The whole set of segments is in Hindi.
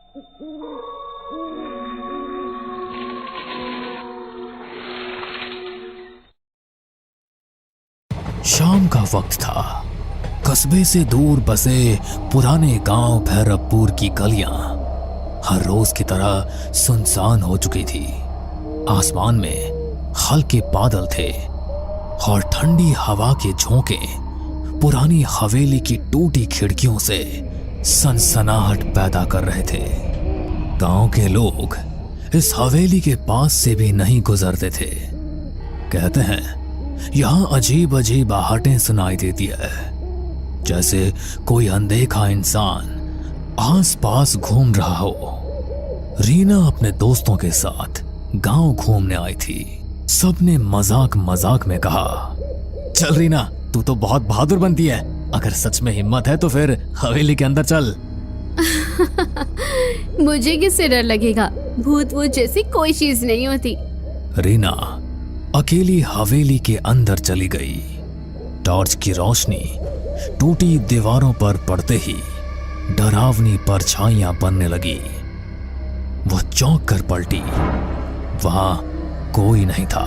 शाम का वक्त था। कस्बे से दूर बसे पुराने गांव भैरवपुर की गलियां हर रोज की तरह सुनसान हो चुकी थी। आसमान में हल्के बादल थे और ठंडी हवा के झोंके पुरानी हवेली की टूटी खिड़कियों से सनसनाहट पैदा कर रहे थे। गांव के लोग इस हवेली के पास से भी नहीं गुजरते थे। कहते हैं यहां अजीब अजीब आहटें सुनाई देती है, जैसे कोई अनदेखा इंसान आस पास घूम रहा हो। रीना अपने दोस्तों के साथ गांव घूमने आई थी। सबने मजाक मजाक में कहा, चल रीना, तू तो बहुत बहादुर बनती है। अगर सच में हिम्मत है तो फिर हवेली के अंदर चल। मुझे किससे डर लगेगा? भूत वूत जैसी कोई चीज नहीं होती। रीना अकेली हवेली के अंदर चली गई। टॉर्च की रोशनी टूटी दीवारों पर पड़ते ही डरावनी परछाइयां बनने लगी। वो चौंक कर पलटी। वहां कोई नहीं था।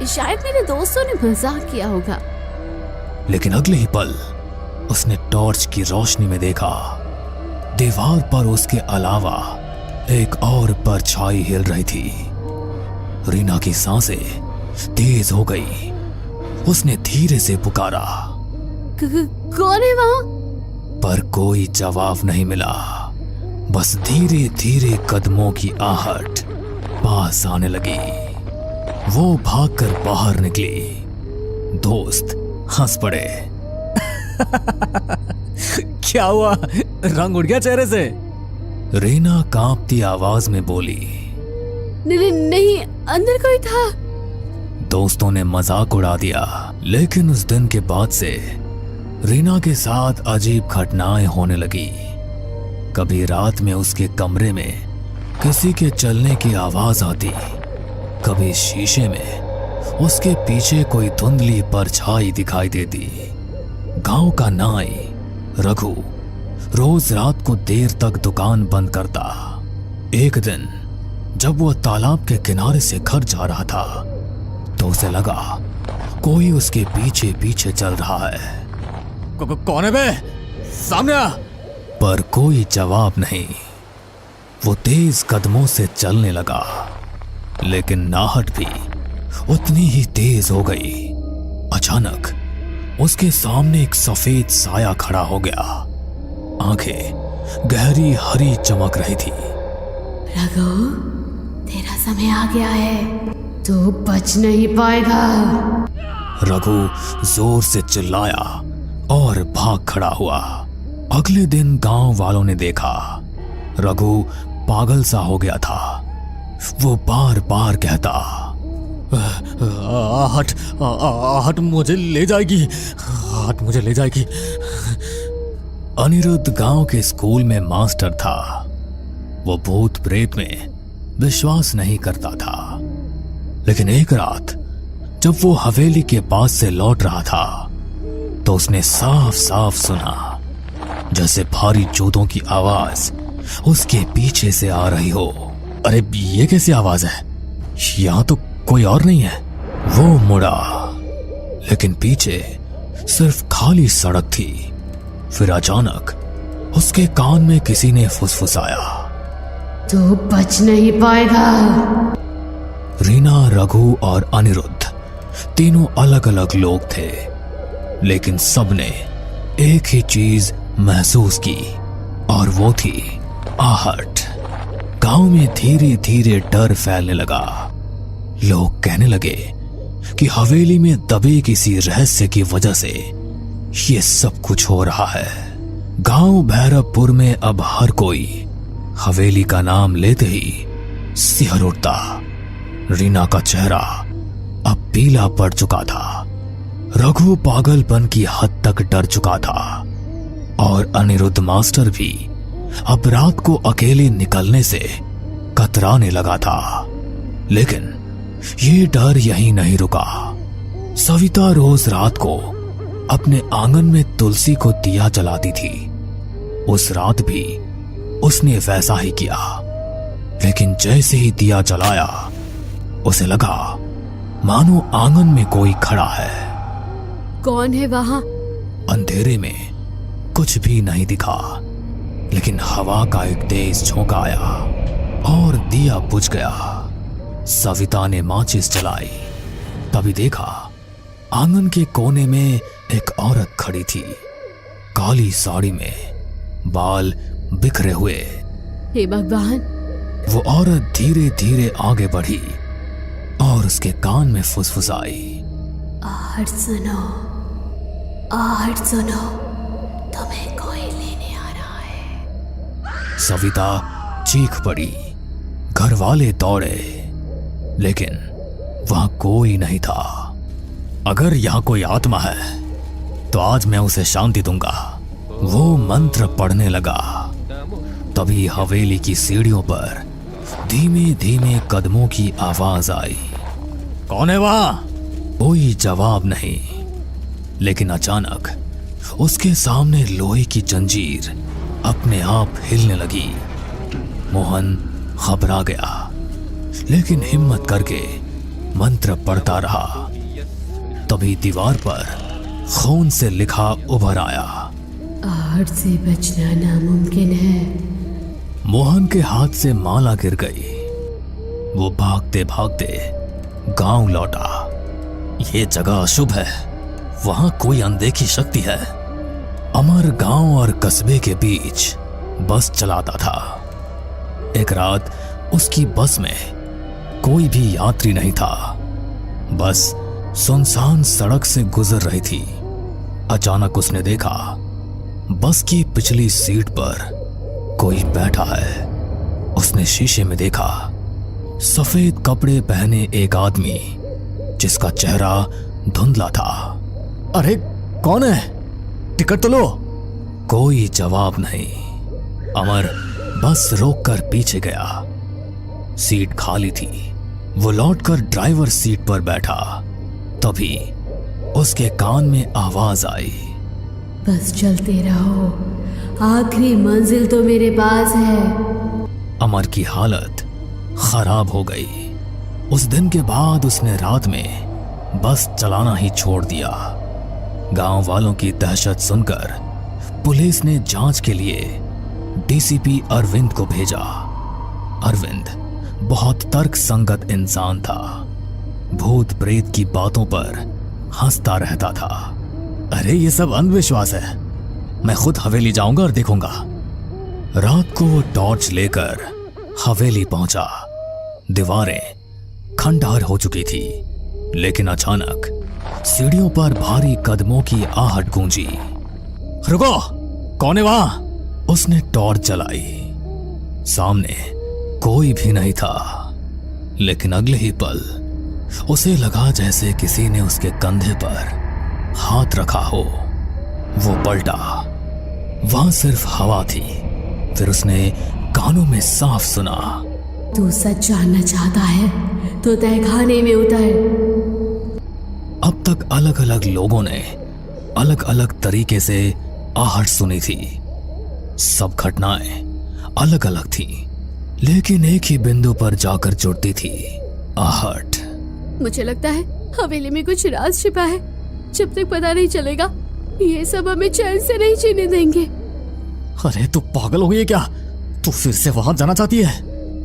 शायद मेरे दोस्तों ने मजाक किया होगा। लेकिन अगले ही पल उसने टॉर्च की रोशनी में देखा, दीवार पर उसके अलावा एक और परछाई हिल रही थी। रीना की सांसें तेज हो गई। उसने धीरे से पुकारा, कौन है वहां? पर कोई जवाब नहीं मिला। बस धीरे धीरे कदमों की आहट पास आने लगी। वो भागकर बाहर निकली। दोस्त हंस पड़े। क्या हुआ? रंग उड़ गया चेहरे से? रीना कांपती आवाज में बोली, नहीं, अंदर कोई था। दोस्तों ने मजाक उड़ा दिया। लेकिन उस दिन के बाद से रीना के साथ अजीब घटनाएं होने लगी। कभी रात में उसके कमरे में किसी के चलने की आवाज आती, कभी शीशे में उसके पीछे कोई धुंधली परछाई दिखाई देती। गांव का नाई रघु रोज रात को देर तक दुकान बंद करता। एक दिन जब वह तालाब के किनारे से घर जा रहा था तो उसे लगा कोई उसके पीछे पीछे चल रहा है। कौन है बे? सामने आ! पर कोई जवाब नहीं। वो तेज कदमों से चलने लगा, लेकिन नाहट भी उतनी ही तेज हो गई। अचानक उसके सामने एक सफेद साया खड़ा हो गया। आंखें गहरी हरी चमक रही थी। रघु, तेरा समय आ गया है, तू बच नहीं पाएगा। रघु जोर से चिल्लाया और भाग खड़ा हुआ। अगले दिन गांव वालों ने देखा रघु पागल सा हो गया था। वो बार बार कहता, आहट मुझे ले जाएगी, आहट मुझे ले जाएगी। अनिरुद्ध गांव के स्कूल में मास्टर था। वो भूत प्रेत में विश्वास नहीं करता था। लेकिन एक रात जब वो हवेली के पास से लौट रहा था तो उसने साफ साफ सुना जैसे भारी जूतों की आवाज उसके पीछे से आ रही हो। अरे ये कैसी आवाज है? यहां तो कोई और नहीं है। वो मुड़ा, लेकिन पीछे सिर्फ खाली सड़क थी। फिर अचानक उसके कान में किसी ने फुसफुसाया, तू बच नहीं पाएगा। रीना, रघु और अनिरुद्ध तीनों अलग अलग लोग थे, लेकिन सबने एक ही चीज महसूस की और वो थी आहट। गांव में धीरे धीरे डर फैलने लगा। लोग कहने लगे कि हवेली में दबे किसी रहस्य की वजह से ये सब कुछ हो रहा है। गांव भैरवपुर में अब हर कोई हवेली का नाम लेते ही सिहर उठता। रीना का चेहरा अब पीला पड़ चुका था। रघु पागलपन की हद तक डर चुका था और अनिरुद्ध मास्टर भी अब रात को अकेले निकलने से कतराने लगा था। लेकिन ये डर यहीं नहीं रुका। सविता रोज रात को अपने आंगन में तुलसी को दिया जलाती थी। उस रात भी उसने वैसा ही किया, लेकिन जैसे ही दिया जलाया उसे लगा मानो आंगन में कोई खड़ा है। कौन है वहां? अंधेरे में कुछ भी नहीं दिखा, लेकिन हवा का एक तेज झोंका आया और दिया बुझ गया। सविता ने माचिस जलाई, तभी देखा आंगन के कोने में एक औरत खड़ी थी, काली साड़ी में, बाल बिखरे हुए। हे भगवान! वो औरत धीरे धीरे आगे बढ़ी और उसके कान में फुसफुसाई, आहट सुनो, आहट सुनो, तुम्हें कोई लेने आ रहा है। सविता चीख पड़ी। घर वाले दौड़े, लेकिन वहां कोई नहीं था। अगर यहां कोई आत्मा है तो आज मैं उसे शांति दूंगा, वो मंत्र पढ़ने लगा। तभी हवेली की सीढ़ियों पर धीमे धीमे कदमों की आवाज आई। कौन है वहां? कोई जवाब नहीं, लेकिन अचानक उसके सामने लोहे की जंजीर अपने आप हिलने लगी। मोहन घबरा गया, लेकिन हिम्मत करके मंत्र पढ़ता रहा। तभी दीवार पर खून से लिखा उभर आया, आहट से बचना नामुमकिन है। मोहन के हाथ से माला गिर गई। वो भागते भागते गांव लौटा। ये जगह अशुभ है, वहां कोई अनदेखी शक्ति है। अमर गांव और कस्बे के बीच बस चलाता था। एक रात उसकी बस में कोई भी यात्री नहीं था। बस सुनसान सड़क से गुजर रही थी। अचानक उसने देखा बस की पिछली सीट पर कोई बैठा है। उसने शीशे में देखा सफेद कपड़े पहने एक आदमी, जिसका चेहरा धुंधला था। अरे कौन है? टिकट तो लो। कोई जवाब नहीं। अमर बस रोककर पीछे गया। सीट खाली थी। वो लौटकर ड्राइवर सीट पर बैठा। तभी उसके कान में आवाज आई, बस चलते रहो, आखिरी मंजिल तो मेरे पास है। अमर की हालत खराब हो गई। उस दिन के बाद उसने रात में बस चलाना ही छोड़ दिया। गांव वालों की दहशत सुनकर पुलिस ने जांच के लिए डीसीपी अरविंद को भेजा। अरविंद बहुत तर्कसंगत इंसान था। भूत प्रेत की बातों पर हंसता रहता था। अरे ये सब अंधविश्वास है, मैं खुद हवेली जाऊंगा और देखूंगा। रात को वो टॉर्च लेकर हवेली पहुंचा। दीवारें खंडहर हो चुकी थी, लेकिन अचानक सीढ़ियों पर भारी कदमों की आहट गूंजी। रुको, कौन है वहां? उसने टॉर्च जलाई। सामने कोई भी नहीं था, लेकिन अगले ही पल उसे लगा जैसे किसी ने उसके कंधे पर हाथ रखा हो। वो पलटा, वहां सिर्फ हवा थी। फिर उसने कानों में साफ सुना, तू सच जानना चाहता है तो तहखाने में उतर। अब तक अलग अलग लोगों ने अलग अलग तरीके से आहट सुनी थी। सब घटनाएं अलग अलग थी, लेकिन एक ही बिंदु पर जाकर जुड़ती थी, आहट। मुझे लगता है हवेली में कुछ राज छिपा है। जब तक पता नहीं चलेगा, ये सब हमें चैन से नहीं जीने देंगे। अरे तू पागल हो गई है क्या? तू फिर से वहां जाना चाहती है?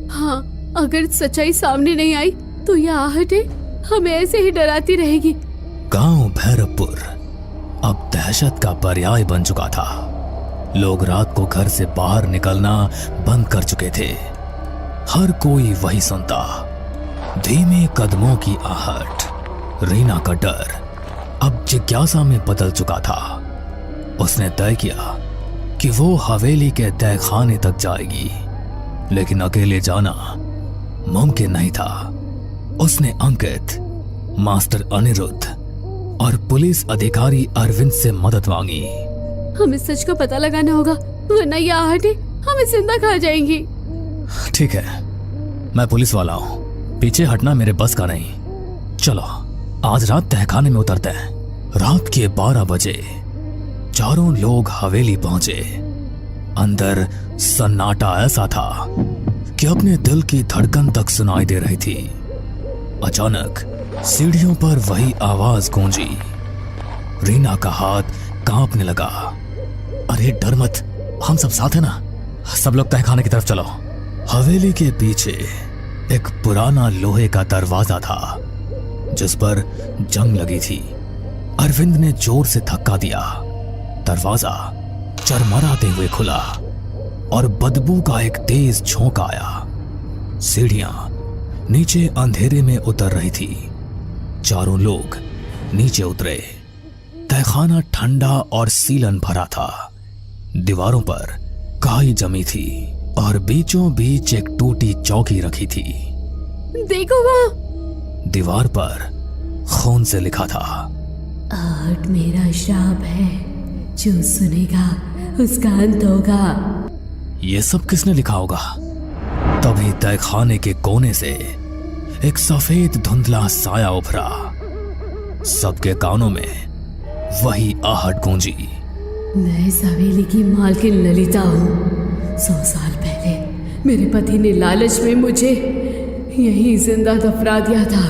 हाँ, अगर सच्चाई सामने नहीं आई तो यह आहटें हमें ऐसे ही डराती रहेगी। गांव भैरवपुर अब दहशत का पर्याय बन चुका था। लोग रात को घर से बाहर निकलना बंद कर चुके थे। हर कोई वही सुनता, धीमे कदमों की आहट। रीना का डर अब जिज्ञासा में बदल चुका था। उसने तय किया कि वो हवेली के तहखाने तक जाएगी, लेकिन अकेले जाना मुमकिन नहीं था। उसने अंकित, मास्टर अनिरुद्ध और पुलिस अधिकारी अरविंद से मदद मांगी। हमें सच का पता लगाना होगा, वरना ये आहटें हमें जिंदा खा जाएंगी। ठीक है, मैं पुलिस वाला हूँ, पीछे हटना मेरे बस का नहीं। चलो आज रात तहखाने में उतरते हैं। रात के 12 बजे चारों लोग हवेली पहुंचे। अंदर सन्नाटा ऐसा था कि अपने दिल की धड़कन तक सुनाई दे रही थी। अचानक सीढ़ियों पर वही आवाज गूंजी। रीना का हाथ कांपने लगा। अरे डर मत, हम सब साथ हैं ना, सब लोग तहखाने की तरफ चलो। हवेली के पीछे एक पुराना लोहे का दरवाजा था जिस पर जंग लगी थी। अरविंद ने जोर से धक्का दिया। दरवाजा चरमराते हुए खुला और बदबू का एक तेज झोंका आया। सीढ़ियां नीचे अंधेरे में उतर रही थी। चारों लोग नीचे उतरे। तहखाना ठंडा और सीलन भरा था। दीवारों पर काई जमी थी और बीचों बीच एक टूटी चौकी रखी थी। देखो वहाँ। दीवार पर खून से लिखा था, आहट मेरा श्राप है, जो सुनेगा उसका अंत होगा। ये सब किसने लिखा होगा? तभी तहखाने के कोने से एक सफेद धुंधला साया उभरा। सबके कानों में वही आहट गूंजी। मैं इस हवेली की मालकिन ललिता हूँ। 100 साल पहले मेरे पति ने लालच में मुझे यहीं जिंदा दफना दिया था।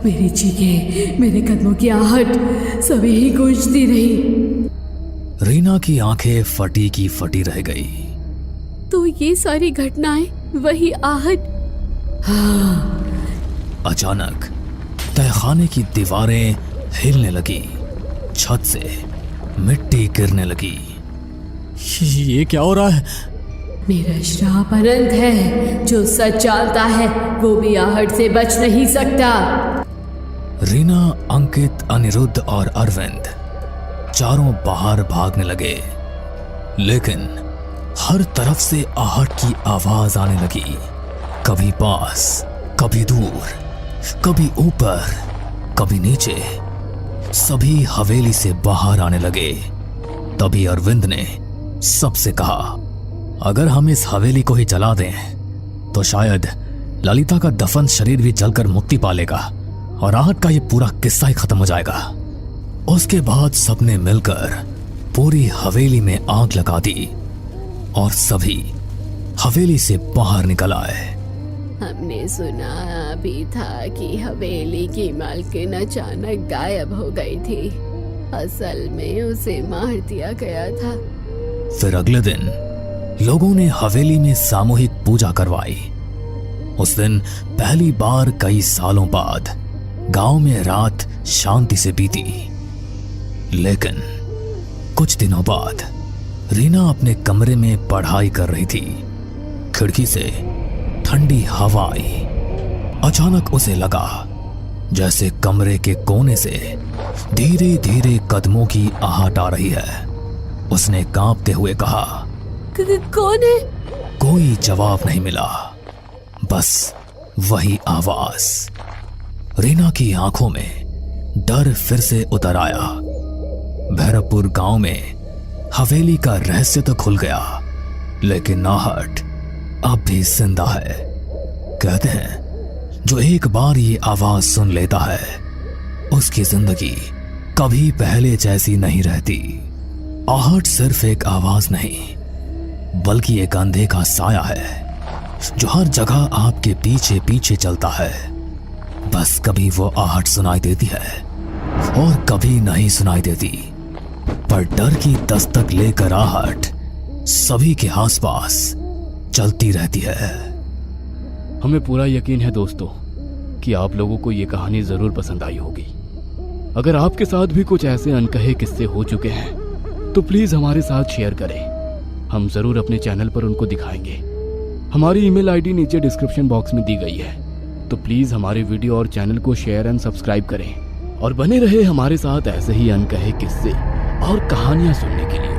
मेरी चीखें, मेरे कदमों की आहट सब यही गूंजती रही। रीना की आंखें फटी की फटी रह गई। तो ये सारी घटनाएं वही आहट? हाँ। अचानक तहखाने की दीवारें हिलने लगी। छत से मिट्टी गिरने लगी। ये क्या हो रहा है? मेरा श्राप अनंत है। जो सच जानता है वो भी आहट से बच नहीं सकता। रीना, अंकित, अनिरुद्ध और अरविंद चारों बाहर भागने लगे, लेकिन हर तरफ से आहट की आवाज आने लगी। कभी पास, कभी दूर, कभी ऊपर, कभी नीचे। सभी हवेली से बाहर आने लगे। तभी अरविंद ने सबसे कहा, अगर हम इस हवेली को ही जला दें तो शायद ललिता का दफन शरीर भी जलकर मुक्ति पा लेगा और आहट का ये पूरा किस्सा ही खत्म हो जाएगा। उसके बाद सबने मिलकर पूरी हवेली में आग लगा दी और सभी हवेली से बाहर निकल आए। हमने सुना भी था कि हवेली की मालकिन अचानक गायब हो गई थी। असल में उसे मार दिया गया था। फिर अगले दिन लोगों ने हवेली में सामूहिक पूजा करवाई। उस दिन पहली बार कई सालों बाद गांव में रात शांति से बीती। लेकिन कुछ दिनों बाद रीना अपने कमरे में पढ़ाई कर रही थी। खिड़की से ठंडी हवा आई। अचानक उसे लगा जैसे कमरे के कोने से धीरे धीरे कदमों की आहट आ रही है। उसने कांपते हुए कहा, कौन है? कोई जवाब नहीं मिला, बस वही आवाज। रीना की आंखों में डर फिर से उतर आया। भैरवपुर गांव में हवेली का रहस्य तो खुल गया, लेकिन आहट अब भी जिंदा है। कहते हैं जो एक बार ये आवाज सुन लेता है उसकी जिंदगी कभी पहले जैसी नहीं रहती। आहट सिर्फ एक आवाज नहीं बल्कि एक अंधे का साया है जो हर जगह आपके पीछे पीछे चलता है। बस कभी वो आहट सुनाई देती है और कभी नहीं सुनाई देती, पर डर की दस्तक लेकर आहट सभी के आसपास चलती रहती है। हमें पूरा यकीन है दोस्तों कि आप लोगों को ये कहानी जरूर पसंद आई होगी। अगर आपके साथ भी कुछ ऐसे अनकहे किस्से हो चुके हैं तो प्लीज हमारे साथ शेयर करें। हम जरूर अपने चैनल पर उनको दिखाएंगे। हमारी ईमेल आईडी नीचे डिस्क्रिप्शन बॉक्स में दी गई है, तो प्लीज हमारे वीडियो और चैनल को शेयर एंड सब्सक्राइब करें और बने रहे हमारे साथ ऐसे ही अनकहे किस्से और कहानियां सुनने के लिए।